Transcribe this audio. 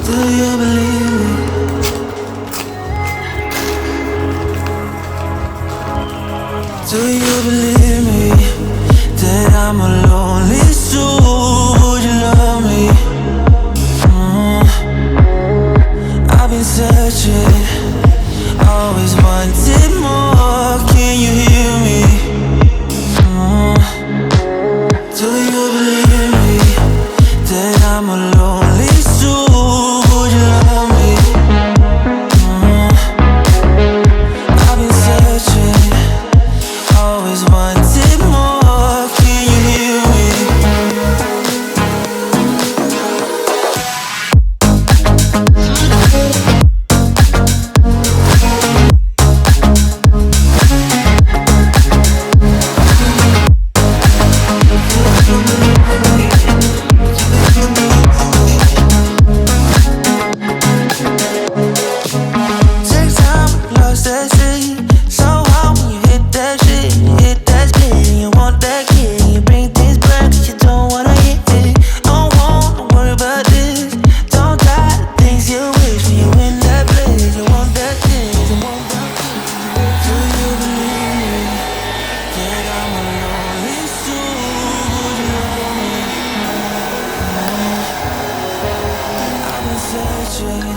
Do you believe me? Do you believe me that I'm a lonely soul? Would you love me? I've been searching, always wanted more. Can you hear me? Do you believe me that I'm a lonely soul? Would you love me? I've been searching, always wanted more. Can you hear me? Takes time, lost that shit. So hard when you hit that shit. Hit that split and you want that kid. You bring things back 'cause you don't wanna hit it. Don't wanna worry about this. Don't die the things you wish when you in that place. You want that thing, you want that thing. Do you believe me that I'm a lonely soul? Would you love me? I've been searching,